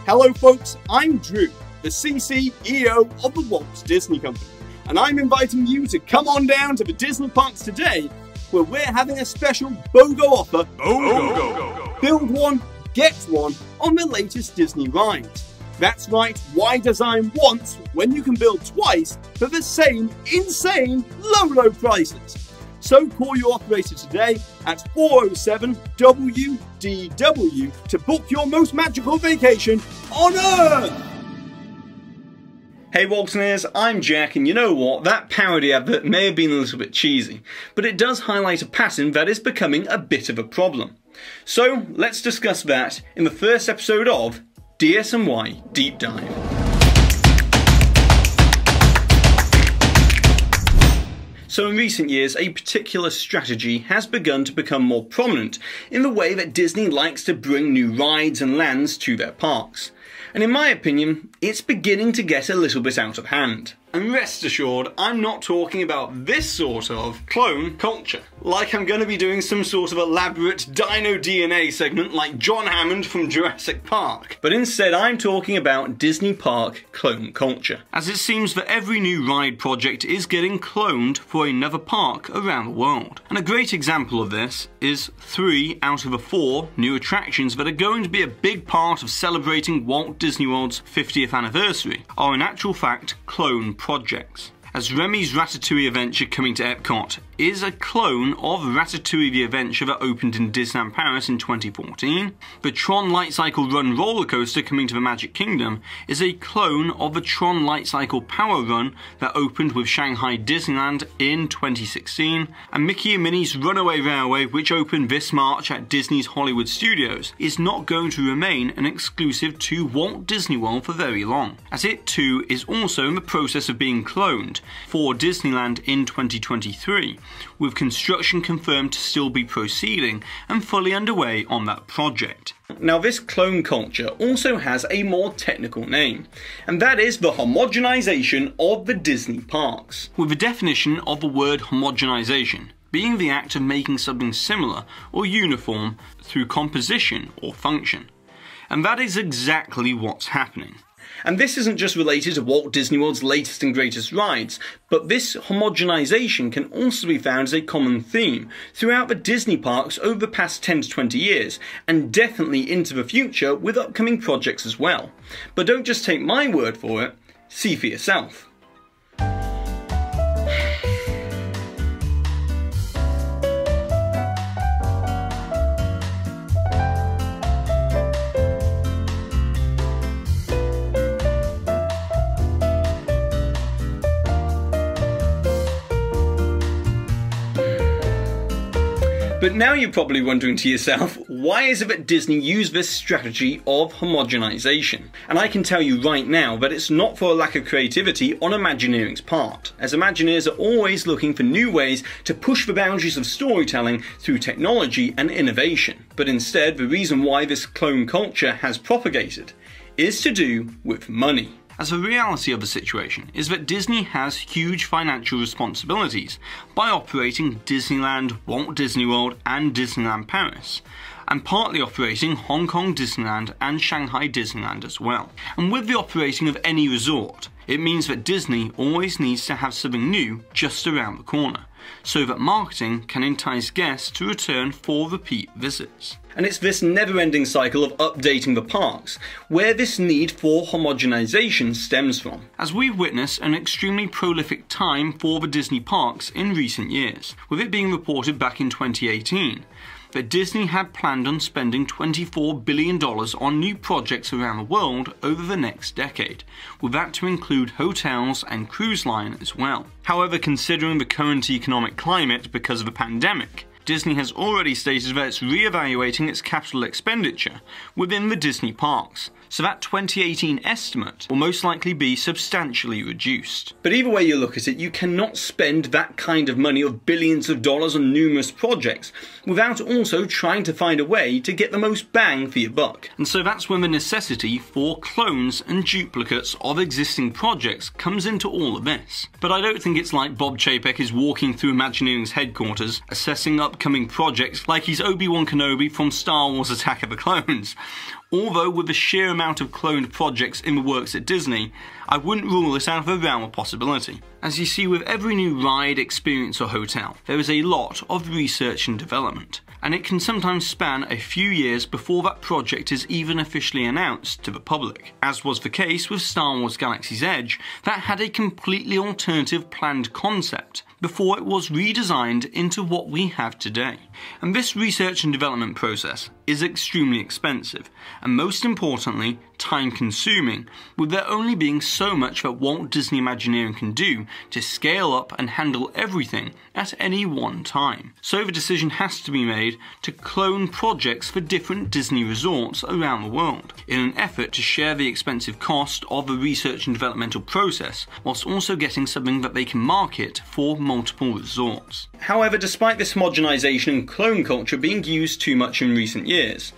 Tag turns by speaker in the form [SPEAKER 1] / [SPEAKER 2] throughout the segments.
[SPEAKER 1] Hello folks, I'm Drew, the CEO of the Walt Disney Company, and I'm inviting you to come on down to the Disney parks today, where we're having a special BOGO offer. BOGO! Build one, get one on the latest Disney rides. That's right, why design once when you can build twice for the same insane low prices? So call your operator today at 407-WDW to book your most magical vacation on Earth!
[SPEAKER 2] Hey Waltonaires, I'm Jack, and you know what? That parody advert may have been a little bit cheesy, but it does highlight a pattern that is becoming a bit of a problem. So let's discuss that in the first episode of DSNY Deep Dive. So in recent years, a particular strategy has begun to become more prominent in the way that Disney likes to bring new rides and lands to their parks. And in my opinion, it's beginning to get a little bit out of hand. And rest assured, I'm not talking about this sort of clone culture. Like I'm going to be doing some sort of elaborate Dino DNA segment like John Hammond from Jurassic Park. But instead I'm talking about Disney Park clone culture. As it seems that every new ride project is getting cloned for another park around the world. And a great example of this is 3 out of the 4 new attractions that are going to be a big part of celebrating Walt Disney World's 50th anniversary are in actual fact clone projects. As Remy's Ratatouille adventure coming to Epcot is a clone of Ratatouille the adventure that opened in Disneyland Paris in 2014, the Tron Light Cycle Run roller coaster coming to the Magic Kingdom is a clone of the Tron Light Cycle Power Run that opened with Shanghai Disneyland in 2016, and Mickey and Minnie's Runaway Railway, which opened this March at Disney's Hollywood Studios, is not going to remain an exclusive to Walt Disney World for very long, as it too is also in the process of being cloned for Disneyland in 2023, with construction confirmed to still be proceeding and fully underway on that project. Now this clone culture also has a more technical name, and that is the homogenization of the Disney parks, with the definition of the word homogenization being the act of making something similar or uniform through composition or function. And that is exactly what's happening. And this isn't just related to Walt Disney World's latest and greatest rides, but this homogenization can also be found as a common theme throughout the Disney parks over the past 10 to 20 years, and definitely into the future with upcoming projects as well. But don't just take my word for it, see for yourself. But now you're probably wondering to yourself, why is it that Disney used this strategy of homogenization? And I can tell you right now that it's not for a lack of creativity on Imagineering's part, as Imagineers are always looking for new ways to push the boundaries of storytelling through technology and innovation. But instead, the reason why this clone culture has propagated is to do with money. As the reality of the situation is that Disney has huge financial responsibilities by operating Disneyland, Walt Disney World and Disneyland Paris, and partly operating Hong Kong Disneyland and Shanghai Disneyland as well. And with the operating of any resort, it means that Disney always needs to have something new just around the corner, so that marketing can entice guests to return for repeat visits. And it's this never-ending cycle of updating the parks where this need for homogenization stems from, as we've witnessed an extremely prolific time for the Disney parks in recent years, with it being reported back in 2018 that Disney had planned on spending $24 billion on new projects around the world over the next decade, with that to include hotels and cruise line as well. However, considering the current economic climate because of the pandemic, Disney has already stated that it's re-evaluating its capital expenditure within the Disney parks, so that 2018 estimate will most likely be substantially reduced. But either way you look at it, you cannot spend that kind of money of billions of dollars on numerous projects without also trying to find a way to get the most bang for your buck. And so that's when the necessity for clones and duplicates of existing projects comes into all of this. But I don't think it's like Bob Chapek is walking through Imagineering's headquarters, assessing up upcoming projects like he's Obi-Wan Kenobi from Star Wars Attack of the Clones. Although with the sheer amount of cloned projects in the works at Disney, I wouldn't rule this out of the realm of possibility. As you see with every new ride, experience or hotel, there is a lot of research and development, and it can sometimes span a few years before that project is even officially announced to the public, as was the case with Star Wars Galaxy's Edge that had a completely alternative planned concept before it was redesigned into what we have today. And this research and development process is extremely expensive, and most importantly, time consuming, with there only being so much that Walt Disney Imagineering can do to scale up and handle everything at any one time. So the decision has to be made to clone projects for different Disney resorts around the world, in an effort to share the expensive cost of the research and developmental process, whilst also getting something that they can market for multiple resorts. However, despite this homogenization and clone culture being used too much in recent years,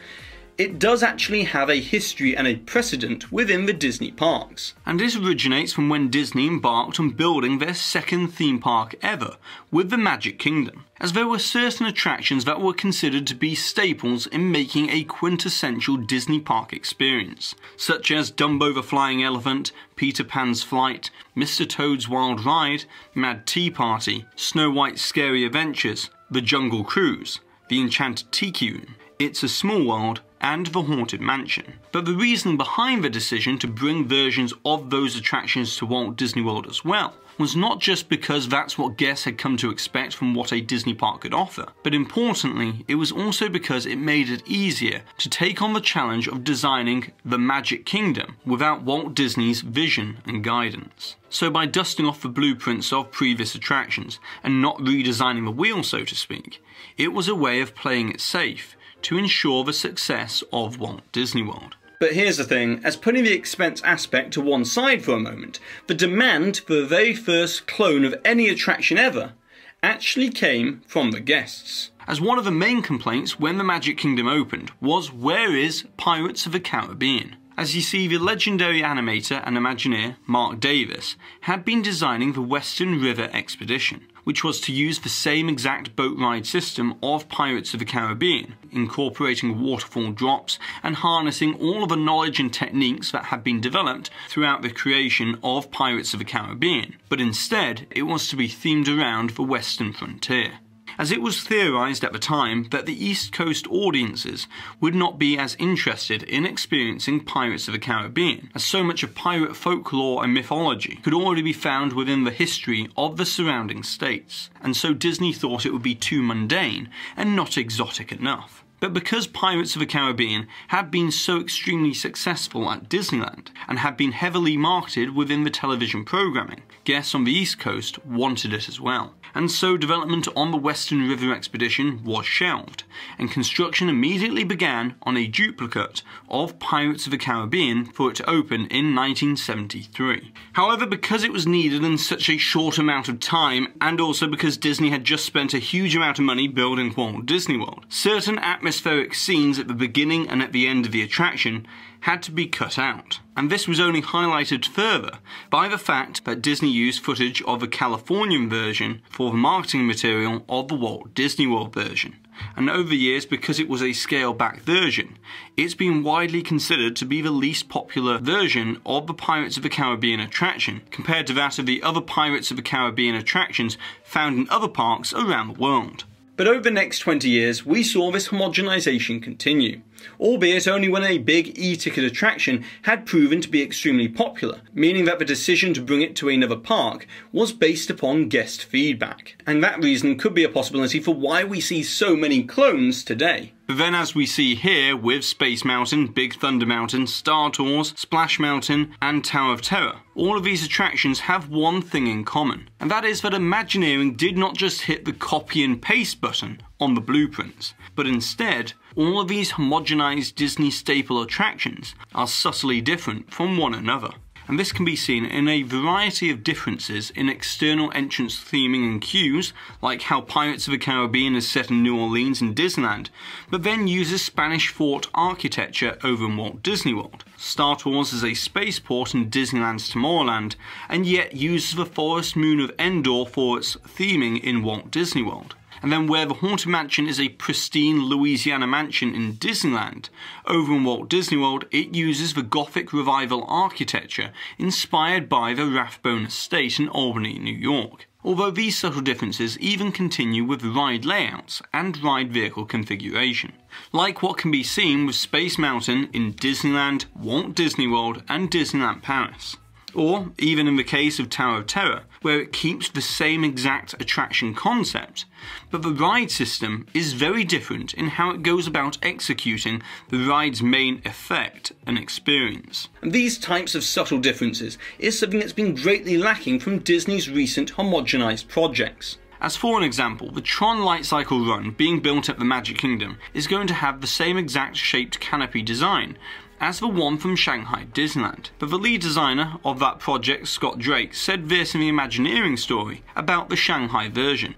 [SPEAKER 2] it does actually have a history and a precedent within the Disney parks. And this originates from when Disney embarked on building their second theme park ever, with the Magic Kingdom, as there were certain attractions that were considered to be staples in making a quintessential Disney park experience, such as Dumbo the Flying Elephant, Peter Pan's Flight, Mr. Toad's Wild Ride, Mad Tea Party, Snow White's Scary Adventures, The Jungle Cruise, The Enchanted Tiki Room, It's a Small World, and the Haunted Mansion. But the reason behind the decision to bring versions of those attractions to Walt Disney World as well was not just because that's what guests had come to expect from what a Disney park could offer, but importantly, it was also because it made it easier to take on the challenge of designing the Magic Kingdom without Walt Disney's vision and guidance. So by dusting off the blueprints of previous attractions and not redesigning the wheel, so to speak, it was a way of playing it safe to ensure the success of Walt Disney World. But here's the thing, as putting the expense aspect to one side for a moment, the demand for the very first clone of any attraction ever actually came from the guests. As one of the main complaints when the Magic Kingdom opened was, where is Pirates of the Caribbean? As you see, the legendary animator and Imagineer Mark Davis had been designing the Western River Expedition, which was to use the same exact boat ride system of Pirates of the Caribbean, incorporating waterfall drops and harnessing all of the knowledge and techniques that had been developed throughout the creation of Pirates of the Caribbean. But instead, it was to be themed around the Western frontier, as it was theorised at the time that the East Coast audiences would not be as interested in experiencing Pirates of the Caribbean, as so much of pirate folklore and mythology could already be found within the history of the surrounding states, and so Disney thought it would be too mundane and not exotic enough. But because Pirates of the Caribbean had been so extremely successful at Disneyland and had been heavily marketed within the television programming, guests on the East Coast wanted it as well. And so development on the Western River Expedition was shelved, and construction immediately began on a duplicate of Pirates of the Caribbean for it to open in 1973. However, because it was needed in such a short amount of time, and also because Disney had just spent a huge amount of money building Walt Disney World, certain atmospheric scenes at the beginning and at the end of the attraction had to be cut out. And this was only highlighted further by the fact that Disney used footage of the Californian version for the marketing material of the Walt Disney World version. And over the years, because it was a scaled-back version, it's been widely considered to be the least popular version of the Pirates of the Caribbean attraction, compared to that of the other Pirates of the Caribbean attractions found in other parks around the world. But over the next 20 years, we saw this homogenization continue, albeit only when a big e-ticket attraction had proven to be extremely popular, meaning that the decision to bring it to another park was based upon guest feedback. And that reason could be a possibility for why we see so many clones today. But then, as we see here with Space Mountain, Big Thunder Mountain, Star Tours, Splash Mountain and Tower of Terror, all of these attractions have one thing in common, and that is that Imagineering did not just hit the copy and paste button on the blueprints, but instead, all of these homogenized Disney staple attractions are subtly different from one another. And this can be seen in a variety of differences in external entrance theming and queues, like how Pirates of the Caribbean is set in New Orleans and Disneyland, but then uses Spanish fort architecture over in Walt Disney World. Star Tours is a spaceport in Disneyland's Tomorrowland, and yet uses the forest moon of Endor for its theming in Walt Disney World. And then where the Haunted Mansion is a pristine Louisiana mansion in Disneyland, over in Walt Disney World it uses the Gothic Revival architecture inspired by the Rathbone Estate in Albany, New York. Although these subtle differences even continue with ride layouts and ride vehicle configuration, like what can be seen with Space Mountain in Disneyland, Walt Disney World and Disneyland Paris. Or even in the case of Tower of Terror, where it keeps the same exact attraction concept, but the ride system is very different in how it goes about executing the ride's main effect and experience. And these types of subtle differences is something that's been greatly lacking from Disney's recent homogenized projects. As for an example, the Tron Light Cycle Run being built at the Magic Kingdom is going to have the same exact shaped canopy design as the one from Shanghai Disneyland. But the lead designer of that project, Scott Drake, said this in the Imagineering story about the Shanghai version.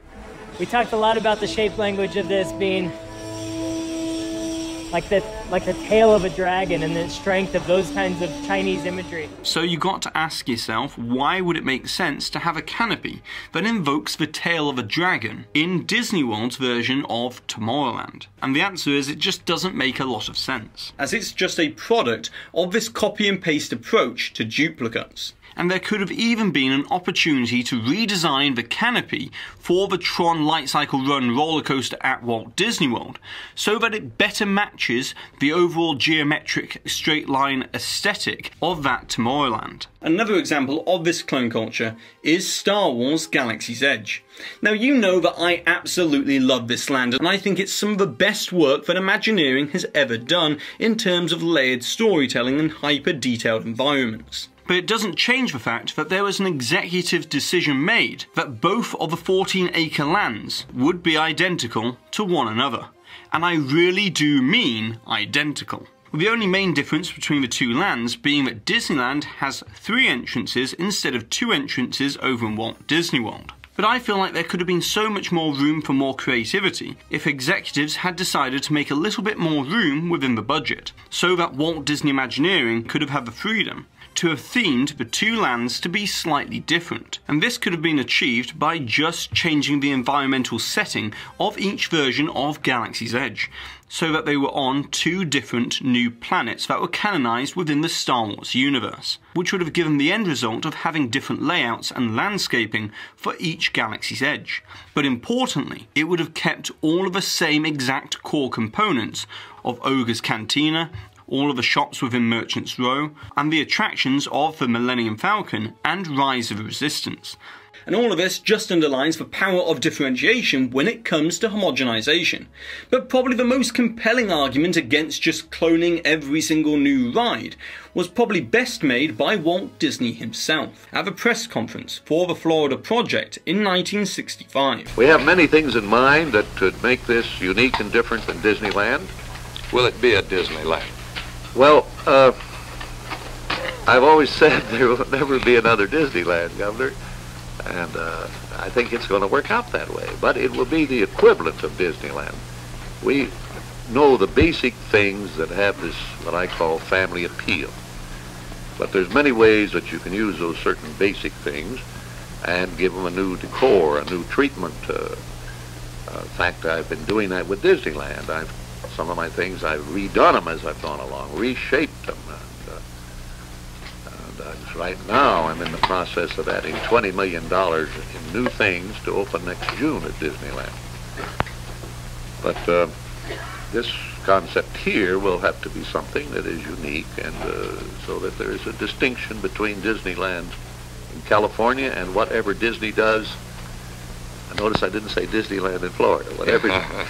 [SPEAKER 3] We talked a lot about the shape language of this being like the tail of a dragon and the strength of those kinds of Chinese imagery.
[SPEAKER 2] So you got to ask yourself, why would it make sense to have a canopy that invokes the tail of a dragon in Disney World's version of Tomorrowland? And the answer is it just doesn't make a lot of sense, as it's just a product of this copy and paste approach to duplicates. And there could have even been an opportunity to redesign the canopy for the Tron Light Cycle Run roller coaster at Walt Disney World so that it better matches the overall geometric straight line aesthetic of that Tomorrowland. Another example of this clone culture is Star Wars Galaxy's Edge. Now you know that I absolutely love this land and I think it's some of the best work that Imagineering has ever done in terms of layered storytelling and hyper detailed environments. But it doesn't change the fact that there was an executive decision made that both of the 14-acre lands would be identical to one another. And I really do mean identical. With the only main difference between the two lands being that Disneyland has 3 entrances instead of 2 entrances over in Walt Disney World. But I feel like there could have been so much more room for more creativity if executives had decided to make a little bit more room within the budget, so that Walt Disney Imagineering could have had the freedom to have themed the two lands to be slightly different. And this could have been achieved by just changing the environmental setting of each version of Galaxy's Edge, so that they were on 2 different new planets that were canonized within the Star Wars universe, which would have given the end result of having different layouts and landscaping for each Galaxy's Edge. But importantly, it would have kept all of the same exact core components of Ogre's Cantina, all of the shops within Merchant's Row, and the attractions of the Millennium Falcon and Rise of the Resistance. And all of this just underlines the power of differentiation when it comes to homogenization. But probably the most compelling argument against just cloning every single new ride was probably best made by Walt Disney himself at the press conference for the Florida project in 1965.
[SPEAKER 4] We have many things in mind that could make this unique and different than Disneyland.
[SPEAKER 5] Will it be at Disneyland?
[SPEAKER 4] Well, I've always said there will never be another Disneyland, Governor, and I think it's going to work out that way. But it will be the equivalent of Disneyland. We know the basic things that have this, what I call, family appeal. But there's many ways that you can use those certain basic things and give them a new decor, a new treatment. In fact, I've been doing that with Disneyland. Some of my things, I've redone them as I've gone along, reshaped them. And right now, I'm in the process of adding $20 million in new things to open next June at Disneyland. But this concept here will have to be something that is unique, and so that there is a distinction between Disneyland in California and whatever Disney does. Notice I didn't say Disneyland in Florida. Whatever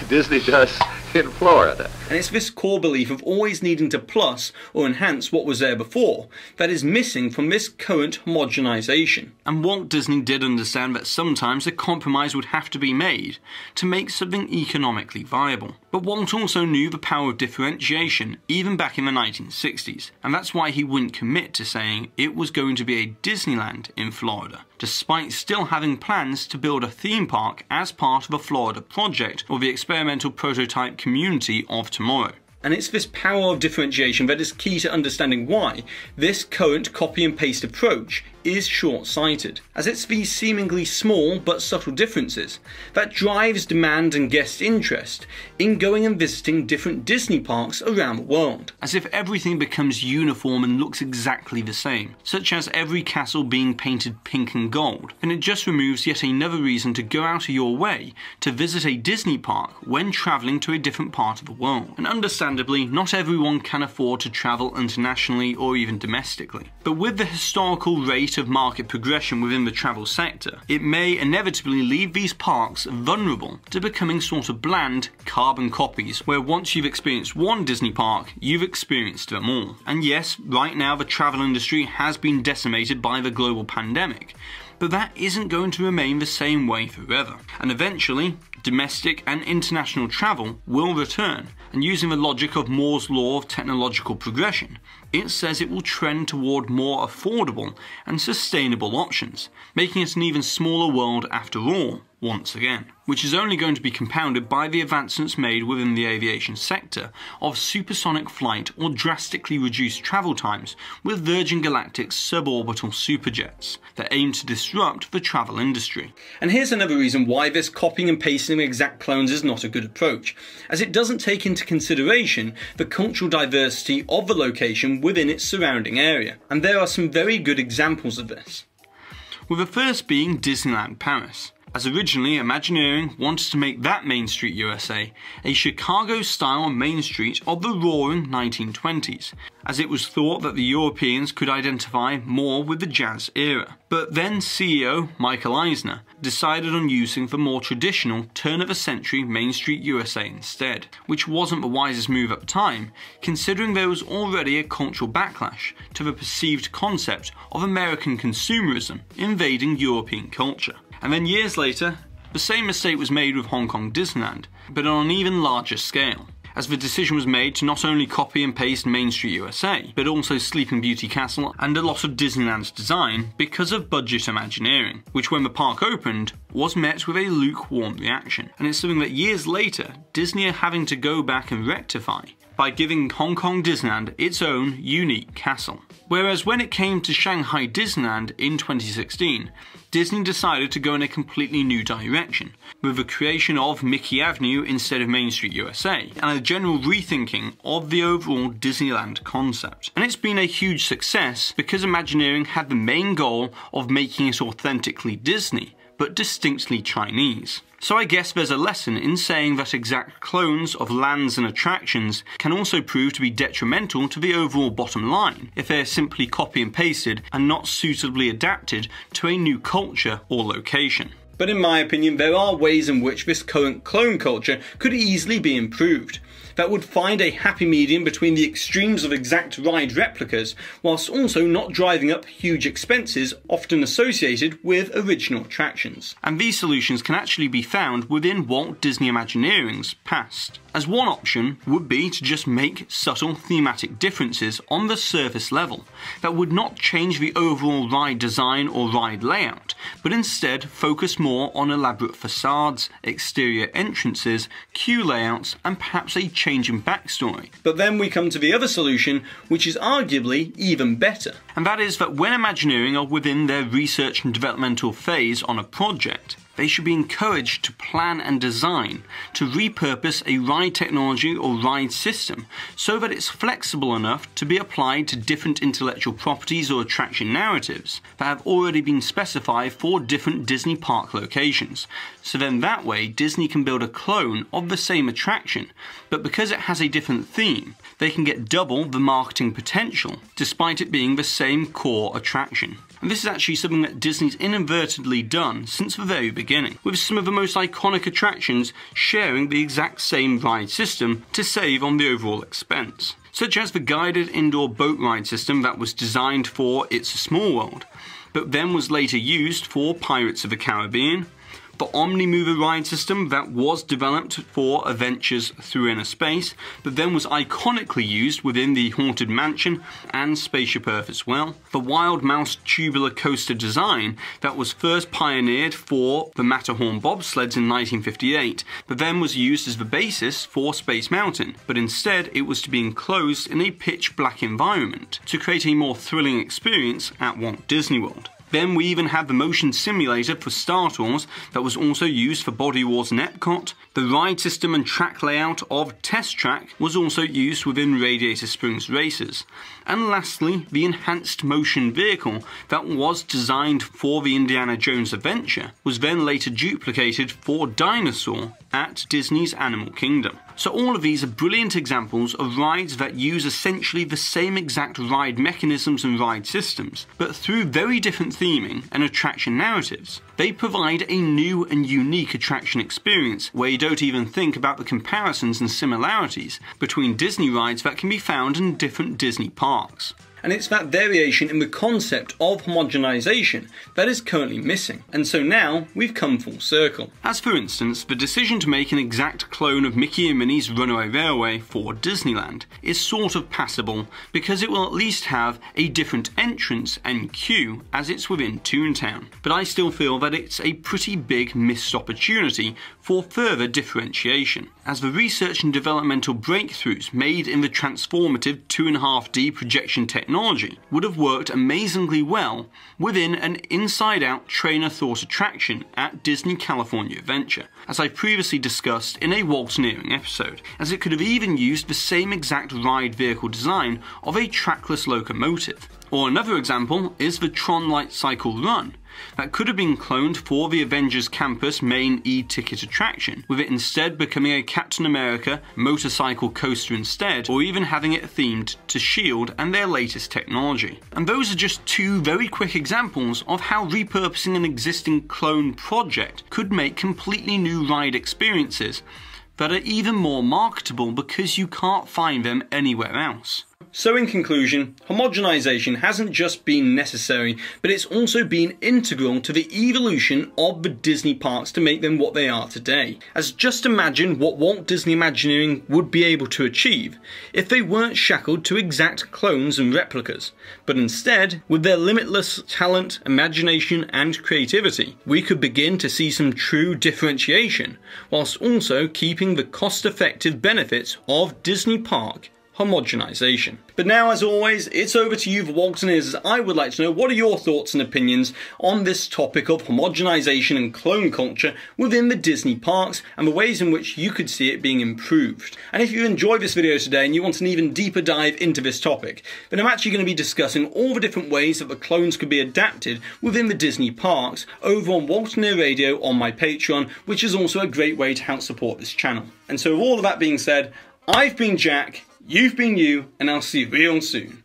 [SPEAKER 4] Disney does in Florida.
[SPEAKER 2] And it's this core belief of always needing to plus or enhance what was there before that is missing from this current homogenization. And Walt Disney did understand that sometimes a compromise would have to be made to make something economically viable. But Walt also knew the power of differentiation even back in the 1960s, and that's why he wouldn't commit to saying it was going to be a Disneyland in Florida, despite still having plans to build a theme park as part of a Florida project or the experimental prototype Community of Tomorrow. And it's this power of differentiation that is key to understanding why this current copy and paste approach is short-sighted, as it's these seemingly small but subtle differences that drives demand and guest interest in going and visiting different Disney parks around the world. As if everything becomes uniform and looks exactly the same, such as every castle being painted pink and gold, then it just removes yet another reason to go out of your way to visit a Disney park when travelling to a different part of the world. And understandably, not everyone can afford to travel internationally or even domestically. But with the historical rate of market progression within the travel sector, it may inevitably leave these parks vulnerable to becoming sort of bland carbon copies, where once you've experienced one Disney park, you've experienced them all. And yes, right now the travel industry has been decimated by the global pandemic, but that isn't going to remain the same way forever. And eventually, domestic and international travel will return, and using the logic of Moore's law of technological progression, it says it will trend toward more affordable and sustainable options, making it an even smaller world after all, once again, which is only going to be compounded by the advancements made within the aviation sector of supersonic flight or drastically reduced travel times with Virgin Galactic's suborbital superjets that aim to disrupt the travel industry. And here's another reason why this copying and pasting exact clones is not a good approach, as it doesn't take into consideration the cultural diversity of the location within its surrounding area. And there are some very good examples of this, with the first being Disneyland Paris, as originally Imagineering wanted to make that Main Street USA a Chicago-style Main Street of the roaring 1920s, as it was thought that the Europeans could identify more with the jazz era. But then CEO Michael Eisner decided on using the more traditional turn-of-the-century Main Street USA instead, which wasn't the wisest move at the time, considering there was already a cultural backlash to the perceived concept of American consumerism invading European culture. And then years later, the same mistake was made with Hong Kong Disneyland, but on an even larger scale, as the decision was made to not only copy and paste Main Street USA, but also Sleeping Beauty Castle and a lot of Disneyland's design because of budget Imagineering, which when the park opened was met with a lukewarm reaction. And it's something that years later, Disney are having to go back and rectify by giving Hong Kong Disneyland its own unique castle. Whereas when it came to Shanghai Disneyland in 2016, Disney decided to go in a completely new direction, with the creation of Mickey Avenue instead of Main Street USA, and a general rethinking of the overall Disneyland concept. And it's been a huge success because Imagineering had the main goal of making it authentically Disney, but distinctly Chinese. So I guess there's a lesson in saying that exact clones of lands and attractions can also prove to be detrimental to the overall bottom line if they're simply copy and pasted and not suitably adapted to a new culture or location. But in my opinion, there are ways in which this current clone culture could easily be improved, that would find a happy medium between the extremes of exact ride replicas, whilst also not driving up huge expenses often associated with original attractions. And these solutions can actually be found within Walt Disney Imagineering's past, as one option would be to just make subtle thematic differences on the surface level that would not change the overall ride design or ride layout, but instead focus more on elaborate facades, exterior entrances, queue layouts, and perhaps a change in backstory. But then we come to the other solution, which is arguably even better. And that is that when Imagineering are within their research and developmental phase on a project, they should be encouraged to plan and design to repurpose a ride technology or ride system so that it's flexible enough to be applied to different intellectual properties or attraction narratives that have already been specified for different Disney park locations. So then that way Disney can build a clone of the same attraction, but because it has a different theme, they can get double the marketing potential despite it being the same core attraction. And this is actually something that Disney's inadvertently done since the very beginning, with some of the most iconic attractions sharing the exact same ride system to save on the overall expense, such as the guided indoor boat ride system that was designed for It's a Small World, but then was later used for Pirates of the Caribbean, the Omni-Mover ride system that was developed for Adventures Through Inner Space, but then was iconically used within the Haunted Mansion and Spaceship Earth as well. The Wild Mouse tubular coaster design that was first pioneered for the Matterhorn bobsleds in 1958, but then was used as the basis for Space Mountain, but instead it was to be enclosed in a pitch black environment to create a more thrilling experience at Walt Disney World. Then we even had the motion simulator for Star Tours that was also used for Body Wars and Epcot. The ride system and track layout of Test Track was also used within Radiator Springs Races. And lastly, the enhanced motion vehicle that was designed for the Indiana Jones adventure was then later duplicated for Dinosaur at Disney's Animal Kingdom. So all of these are brilliant examples of rides that use essentially the same exact ride mechanisms and ride systems, but through very different theming and attraction narratives. They provide a new and unique attraction experience where you don't even think about the comparisons and similarities between Disney rides that can be found in different Disney parks. And it's that variation in the concept of homogenization that is currently missing. And so now we've come full circle. As for instance, the decision to make an exact clone of Mickey and Minnie's Runaway Railway for Disneyland is sort of passable because it will at least have a different entrance and queue as it's within Toontown. But I still feel that it's a pretty big missed opportunity for further differentiation, as the research and developmental breakthroughs made in the transformative 2.5D projection technology would have worked amazingly well within an inside-out trainer-thought attraction at Disney California Adventure, as I previously discussed in a Waltoneering episode, as it could have even used the same exact ride vehicle design of a trackless locomotive. Or another example is the Tron Light Cycle Run, that could have been cloned for the Avengers Campus main e-ticket attraction, with it instead becoming a Captain America motorcycle coaster instead, or even having it themed to S.H.I.E.L.D. and their latest technology. And those are just two very quick examples of how repurposing an existing clone project could make completely new ride experiences that are even more marketable because you can't find them anywhere else. So in conclusion, homogenization hasn't just been necessary, but it's also been integral to the evolution of the Disney parks to make them what they are today. As just imagine what Walt Disney Imagineering would be able to achieve if they weren't shackled to exact clones and replicas, but instead, with their limitless talent, imagination and creativity, we could begin to see some true differentiation, whilst also keeping the cost-effective benefits of Disney park homogenization. But now, as always, it's over to you, the Waltoneers, as I would like to know what are your thoughts and opinions on this topic of homogenization and clone culture within the Disney parks and the ways in which you could see it being improved. And if you enjoyed this video today and you want an even deeper dive into this topic, then I'm actually going to be discussing all the different ways that the clones could be adapted within the Disney parks over on Waltoneer Radio on my Patreon, which is also a great way to help support this channel. And so with all of that being said, I've been Jack, you've been you, and I'll see you real soon.